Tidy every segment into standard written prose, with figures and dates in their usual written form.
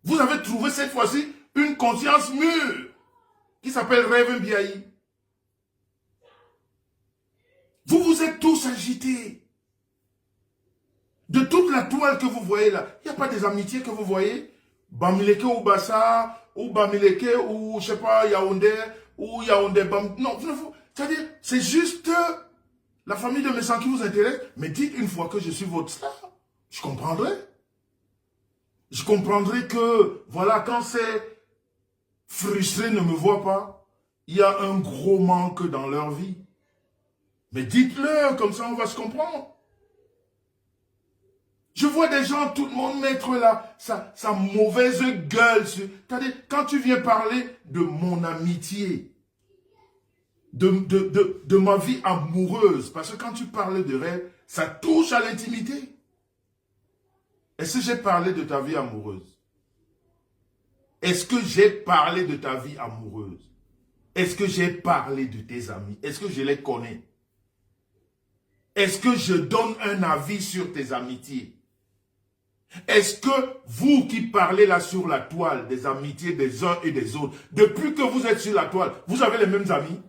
Vous avez trouvé cette fois-ci une conscience mûre qui s'appelle Rêve Biaï. Vous vous êtes tous agités. De toute la toile que vous voyez là, il n'y a pas des amitiés que vous voyez? Bamileke ou Bassa, ou Bamileke ou je sais pas, Yaoundé, ou Yaoundé Bam. Non, c'est-à-dire, c'est juste la famille de Messan qui vous intéresse. Mais dites une fois que je suis votre star, je comprendrai. Je comprendrai que, voilà, quand ces frustrés ne me voient pas, il y a un gros manque dans leur vie. Mais dites-le, comme ça on va se comprendre. Je vois des gens, tout le monde mettre là, sa mauvaise gueule. C'est-à-dire, quand tu viens parler de mon amitié, de ma vie amoureuse, parce que quand tu parles de rêve, ça touche à l'intimité. Est-ce que j'ai parlé de ta vie amoureuse? Est-ce que j'ai parlé de ta vie amoureuse? Est-ce que j'ai parlé de tes amis? Est-ce que je les connais? Est-ce que je donne un avis sur tes amitiés? Est-ce que vous qui parlez là sur la toile des amitiés des uns et des autres, depuis que vous êtes sur la toile, vous avez les mêmes amis?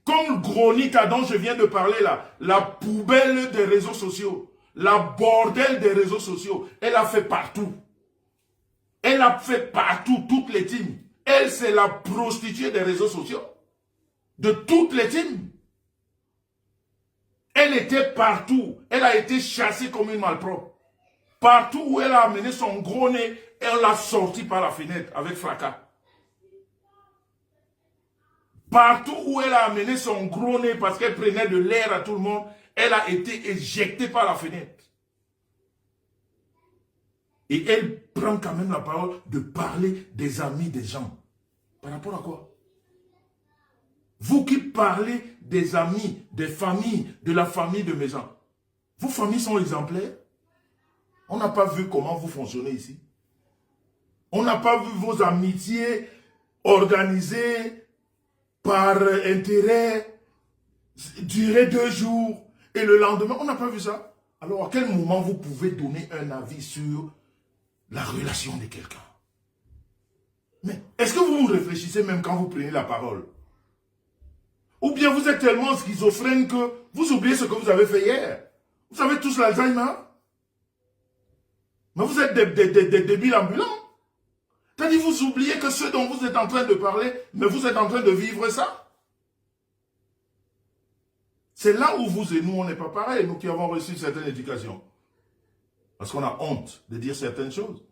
Comme Gronita dont je viens de parler là, la poubelle des réseaux sociaux, la bordel des réseaux sociaux, elle a fait partout. Elle a fait partout, toutes les teams. Elle, c'est la prostituée des réseaux sociaux. De toutes les teams. Elle était partout. Elle a été chassée comme une malpropre. Partout où elle a amené son gros nez, elle l'a sorti par la fenêtre avec fracas. Partout où elle a amené son gros nez parce qu'elle prenait de l'air à tout le monde, elle a été éjectée par la fenêtre. Et elle prend quand même la parole de parler des amis des gens. Par rapport à quoi? Vous qui parlez des amis, des familles, de la famille de mes gens, vos familles sont exemplaires? On n'a pas vu comment vous fonctionnez ici. On n'a pas vu vos amitiés organisées par intérêt, durer 2 jours et le lendemain. On n'a pas vu ça. Alors à quel moment vous pouvez donner un avis sur la relation de quelqu'un? Mais est-ce que vous vous réfléchissez même quand vous prenez la parole? Ou bien vous êtes tellement schizophrène que vous oubliez ce que vous avez fait hier? Vous avez tous l'Alzheimer? Mais vous êtes des débiles ambulants. C'est-à-dire vous oubliez que ce dont vous êtes en train de parler, mais vous êtes en train de vivre ça. C'est là où vous et nous, on n'est pas pareil, nous qui avons reçu certaines éducations. Parce qu'on a honte de dire certaines choses.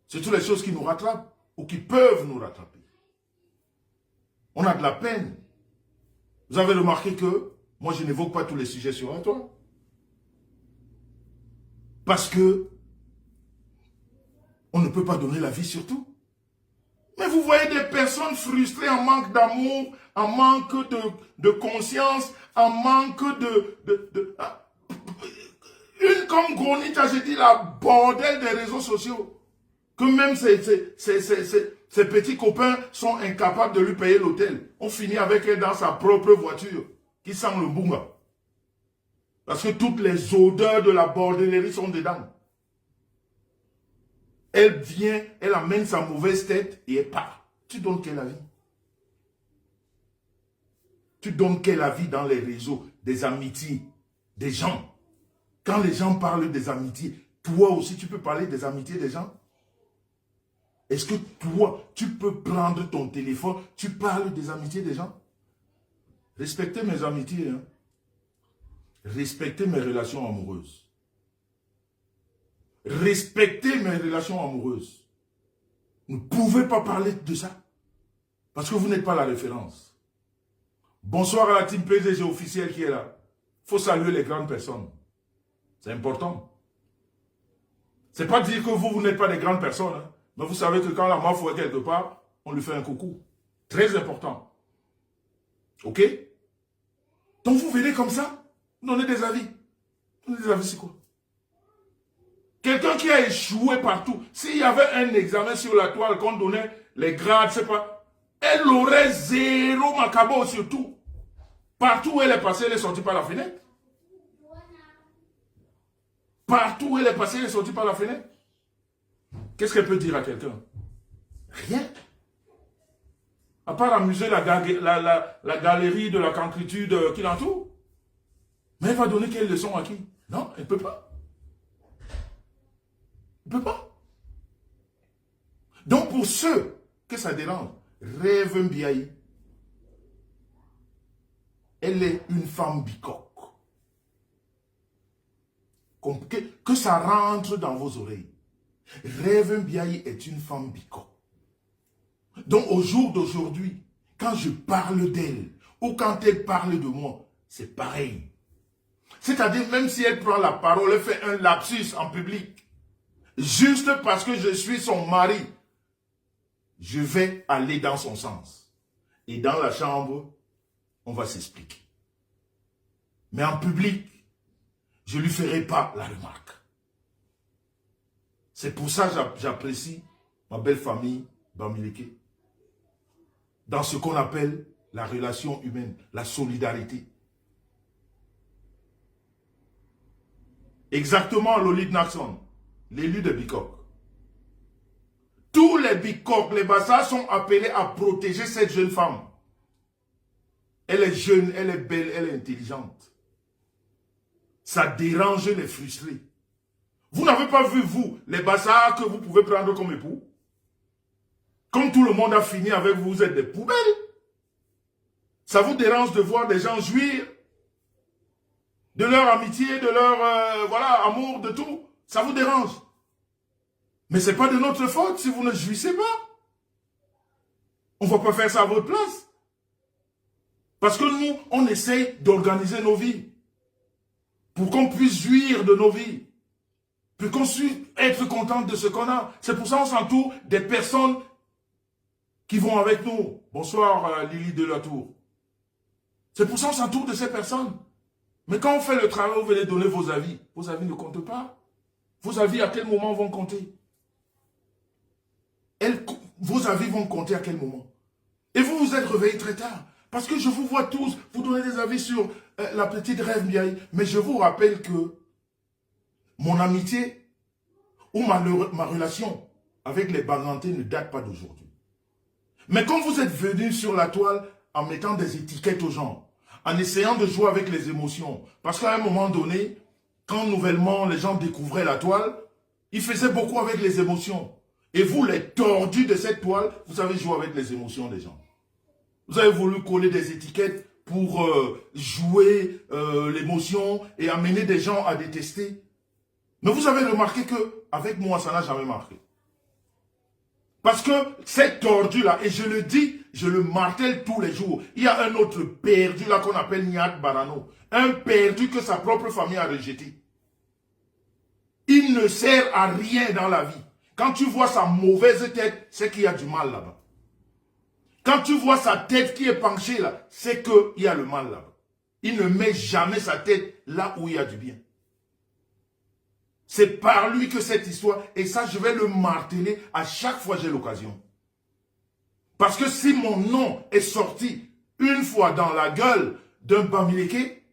C'est toutes les choses qui nous rattrapent ou qui peuvent nous rattraper. On a de la peine. Vous avez remarqué que moi, je n'évoque pas tous les sujets sur la toile. Parce que on ne peut pas donner la vie sur tout. Mais vous voyez des personnes frustrées en manque d'amour, en manque de conscience, en manque une comme Gronita, j'ai dit, la bordel des réseaux sociaux. Que même ses petits copains sont incapables de lui payer l'hôtel. On finit avec elle dans sa propre voiture, qui sent le bunga. Parce que toutes les odeurs de la bordellerie sont dedans. Elle vient, elle amène sa mauvaise tête et elle part. Tu donnes quel avis? Tu donnes quel avis dans les réseaux, des amitiés, des gens? Quand les gens parlent des amitiés, toi aussi tu peux parler des amitiés des gens? Est-ce que toi, tu peux prendre ton téléphone, tu parles des amitiés des gens? Respectez mes amitiés, hein? Respectez mes relations amoureuses. Respectez mes relations amoureuses. Vous ne pouvez pas parler de ça. Parce que vous n'êtes pas la référence. Bonsoir à la team PDG officielle qui est là. Il faut saluer les grandes personnes. C'est important. Ce n'est pas dire que vous n'êtes pas des grandes personnes. Hein. Mais vous savez que quand la mafia est quelque part, on lui fait un coucou. Très important. Ok? Donc vous venez comme ça, vous donnez des avis. Vous donnez des avis, c'est quoi? Quelqu'un qui a échoué partout, s'il y avait un examen sur la toile qu'on donnait les grades, je sais pas, elle aurait 0 macabo sur tout. Partout où elle est passée, elle est sortie par la fenêtre. Partout où elle est passée, elle est sortie par la fenêtre. Qu'est-ce qu'elle peut dire à quelqu'un? Rien. À part amuser la galerie de la cancritude qui l'entoure. Mais elle va donner quelle leçon à qui? Non, elle ne peut pas. Elle ne peut pas. Donc pour ceux que ça dérange, Rêve Mbiaye, elle est une femme bicoque. Que ça rentre dans vos oreilles. Rêve Mbiaye est une femme bicoque. Donc au jour d'aujourd'hui, quand je parle d'elle, ou quand elle parle de moi, c'est pareil. C'est-à-dire, même si elle prend la parole, elle fait un lapsus en public, juste parce que je suis son mari, je vais aller dans son sens. Et dans la chambre, on va s'expliquer. Mais en public, je ne lui ferai pas la remarque. C'est pour ça que j'apprécie ma belle famille Bamileke. Dans ce qu'on appelle la relation humaine, la solidarité. Exactement, Lolith Naxon, l'élu de Bikok. Tous les Bikok, les Bassa sont appelés à protéger cette jeune femme. Elle est jeune, elle est belle, elle est intelligente. Ça dérange les frustrés. Vous n'avez pas vu, vous, les Bassa que vous pouvez prendre comme époux? Comme tout le monde a fini avec vous, vous êtes des poubelles. Ça vous dérange de voir des gens jouir de leur amitié, de leur voilà, amour, de tout. Ça vous dérange. Mais ce n'est pas de notre faute si vous ne jouissez pas. On ne va pas faire ça à votre place. Parce que nous, on essaye d'organiser nos vies. Pour qu'on puisse jouir de nos vies. Pour qu'on puisse être content de ce qu'on a. C'est pour ça qu'on s'entoure des personnes qui vont avec nous. Bonsoir Lily de la Tour. C'est pour ça qu'on s'entoure de ces personnes. Mais quand on fait le travail, vous venez donner vos avis ne comptent pas. Vos avis, à quel moment vont compter? Vos avis vont compter à quel moment? Et vous vous êtes réveillés très tard. Parce que je vous vois tous, vous donnez des avis sur la petite Rêve Mbiaye. Mais je vous rappelle que mon amitié ou ma relation avec les Bagantés ne date pas d'aujourd'hui. Mais quand vous êtes venus sur la toile en mettant des étiquettes aux gens, en essayant de jouer avec les émotions. Parce qu'à un moment donné, quand nouvellement les gens découvraient la toile, ils faisaient beaucoup avec les émotions. Et vous, les tordus de cette toile, vous avez joué avec les émotions des gens. Vous avez voulu coller des étiquettes pour jouer l'émotion et amener des gens à détester. Mais vous avez remarqué qu'avec moi, ça n'a jamais marqué. Parce que cette tordu-là, et je le dis, je le martèle tous les jours, il y a un autre perdu là qu'on appelle Niat Barano. Un perdu que sa propre famille a rejeté. Il ne sert à rien dans la vie. Quand tu vois sa mauvaise tête, c'est qu'il y a du mal là-bas. Quand tu vois sa tête qui est penchée là, c'est qu'il y a le mal là-bas. Il ne met jamais sa tête là où il y a du bien. C'est par lui que cette histoire, et ça je vais le marteler à chaque fois que j'ai l'occasion. Parce que si mon nom est sorti une fois dans la gueule d'un Bamileke,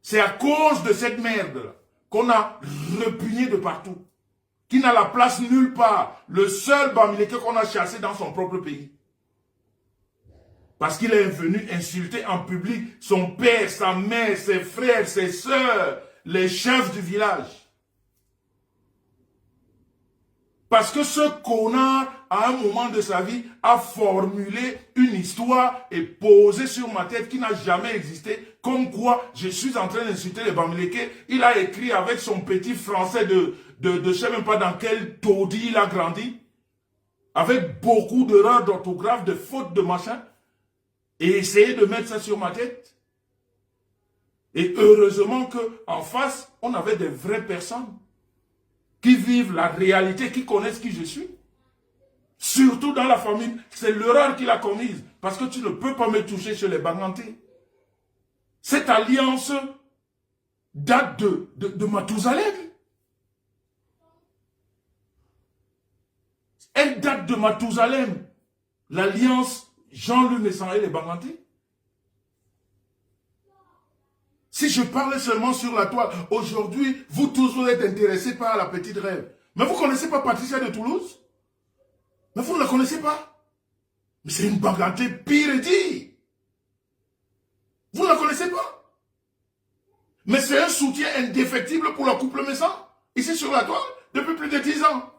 c'est à cause de cette merde qu'on a repugné de partout. Qui n'a la place nulle part. Le seul Bamileke qu'on a chassé dans son propre pays. Parce qu'il est venu insulter en public son père, sa mère, ses frères, ses sœurs, les chefs du village. Parce que ce connard, à un moment de sa vie, a formulé une histoire et posé sur ma tête qui n'a jamais existé. Comme quoi, je suis en train d'insulter les Bamileke. Il a écrit avec son petit français de je ne sais même pas dans quel taudis il a grandi. Avec beaucoup d'erreurs d'orthographe, de fautes de machin. Et essayer de mettre ça sur ma tête. Et heureusement qu'en face, on avait des vraies personnes qui vivent la réalité, qui connaissent qui je suis. Surtout dans la famille, c'est l'erreur qu'il a commise. Parce que tu ne peux pas me toucher chez les Bangantés. Cette alliance date de Mathusalem. Elle date de Mathusalem. L'alliance Jean-Louis Messan et les Bangantés. Si je parlais seulement sur la toile, aujourd'hui, vous tous vous êtes intéressés par la petite Rêve. Mais vous ne connaissez pas Patricia de Toulouse? Mais vous ne la connaissez pas? Mais c'est une bangantée pire et dire. Vous ne la connaissez pas? Mais c'est un soutien indéfectible pour le couple Messant. Ici sur la toile, depuis plus de 10 ans.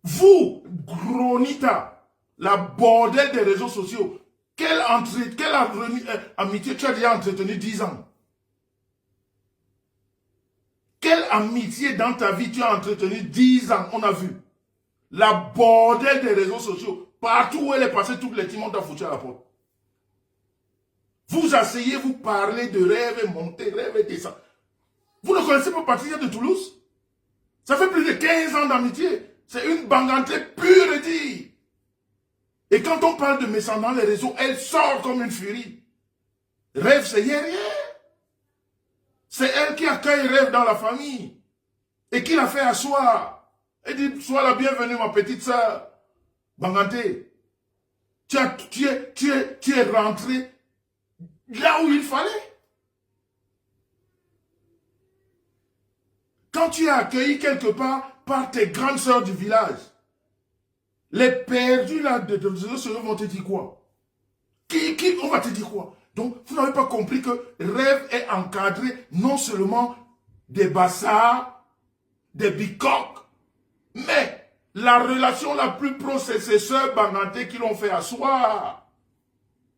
Vous, Gronita, la bordel des réseaux sociaux, quelle amitié tu as déjà entretenu 10 ans? Quelle amitié dans ta vie tu as entretenu 10 ans? On a vu. La bordel des réseaux sociaux. Partout où elle est passée, toutes les timons t'ont foutu à la porte. Vous asseyez, vous parlez de rêve et monter, rêve et descendre. Vous ne connaissez pas Patricia de Toulouse? Ça fait plus de 15 ans d'amitié. C'est une bangantée pure et dire. Et quand on parle de Messant dans les réseaux, elle sort comme une furie. Rêve, c'est hier. C'est elle qui accueille Rêve dans la famille. Et qui l'a fait asseoir. Elle dit, sois la bienvenue, ma petite sœur. Banganté. Tu es rentré là où il fallait. Quand tu es accueilli quelque part par tes grandes sœurs du village, les perdus là de réseaux vont te dire quoi? On va te dire quoi? Donc, vous n'avez pas compris que Rêve est encadré non seulement des bassards, des bicoques, mais la relation la plus proche, c'est ses sœurs Banganté qui l'ont fait asseoir.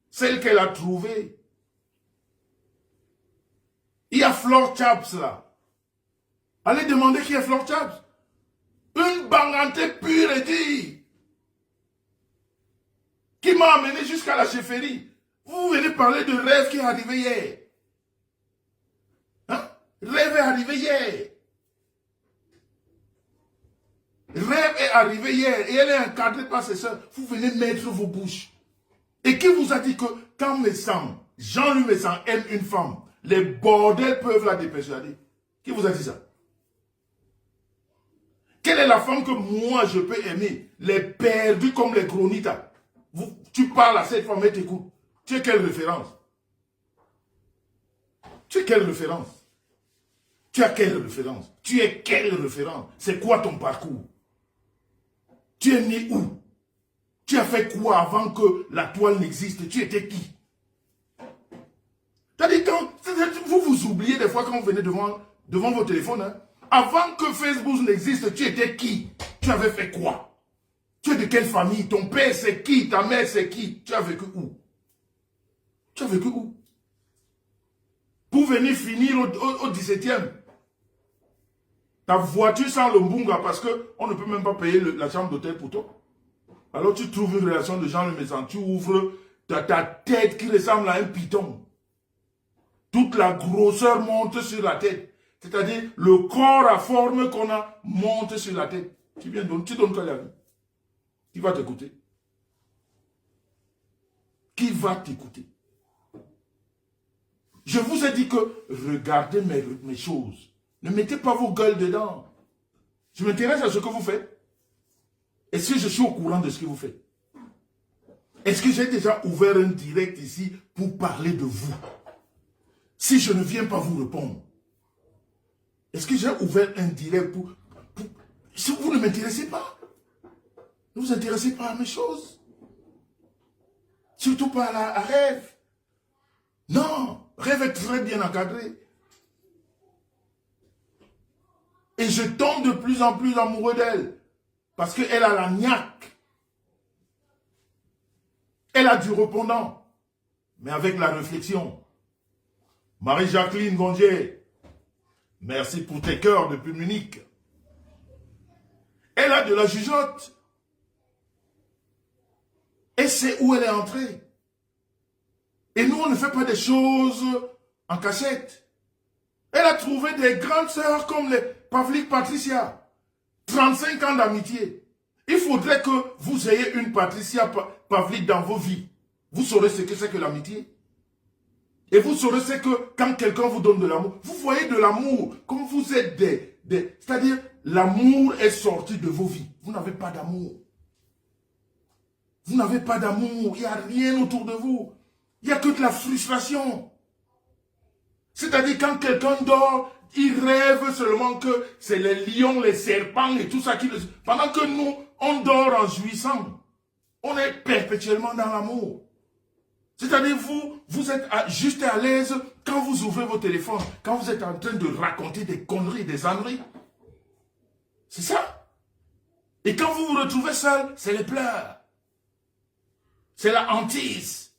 Celle qu'elle a trouvée. Il y a Flore Chaps là. Allez demander qui est Flore Chaps. Une Banganté pure et dire. Qui m'a amené jusqu'à la chefferie. Vous venez parler de Rêve qui est arrivé hier. Hein? Rêve est arrivé hier. Rêve est arrivé hier et elle est encadrée par ses soeurs. Vous venez mettre vos bouches. Et qui vous a dit que quand Messant, Jean-Louis Messant aime une femme, les bordels peuvent la dépersuader? Qui vous a dit ça? Quelle est la femme que moi je peux aimer? Les perdus comme les Gronitas. Tu parles à cette femme et t'écoutes. Tu es quelle référence? Tu es quelle référence? Tu as quelle référence? Tu es quelle référence? C'est quoi ton parcours? Tu es né où? Tu as fait quoi avant que la toile n'existe? Tu étais qui? C'est-à-dire quand vous oubliez des fois quand vous venez devant vos téléphones. Hein? Avant que Facebook n'existe, tu étais qui? Tu avais fait quoi? Tu es de quelle famille? Ton père c'est qui? Ta mère c'est qui? Tu as vécu où? Tu as vécu où? Pour venir finir au 17e. Ta voiture sans le Mbunga parce qu'on ne peut même pas payer la chambre d'hôtel pour toi. Alors tu trouves une relation de Jean-Louis Messant, tu ouvres ta tête qui ressemble à un python. Toute la grosseur monte sur la tête. C'est-à-dire le corps à forme qu'on a monte sur la tête. Tu donnes quoi la vie? Qui va t'écouter? Qui va t'écouter? Je vous ai dit que regardez mes choses. Ne mettez pas vos gueules dedans. Je m'intéresse à ce que vous faites. Est-ce que je suis au courant de ce que vous faites? Est-ce que j'ai déjà ouvert un direct ici pour parler de vous? Si je ne viens pas vous répondre. Est-ce que j'ai ouvert un direct pour... Si vous ne m'intéressez pas, ne vous intéressez pas à mes choses. Surtout pas à Rêve. Non, Rêve est très bien encadré. Et je tombe de plus en plus amoureux d'elle. Parce qu'elle a la niaque. Elle a du répondant. Mais avec la réflexion. Marie-Jacqueline Gondier, merci pour tes cœurs depuis Munich. Elle a de la jugeote. Et c'est où elle est entrée. Et nous, on ne fait pas des choses en cachette. Elle a trouvé des grandes sœurs comme les Pavlik Patricia. 35 ans d'amitié. Il faudrait que vous ayez une Patricia Pavlik dans vos vies. Vous saurez ce que c'est que l'amitié. Et vous saurez ce que quand quelqu'un vous donne de l'amour, vous voyez de l'amour comme vous êtes c'est-à-dire, l'amour est sorti de vos vies. Vous n'avez pas d'amour. Vous n'avez pas d'amour. Il n'y a rien autour de vous. Il n'y a que de la frustration. C'est-à-dire quand quelqu'un dort, ils rêvent seulement que c'est les lions, les serpents et tout ça qui... Pendant que nous, on dort en jouissant. On est perpétuellement dans l'amour. C'est-à-dire, vous êtes juste à l'aise quand vous ouvrez vos téléphones, quand vous êtes en train de raconter des conneries, des âneries. C'est ça. Et quand vous vous retrouvez seul, c'est les pleurs. C'est la hantise.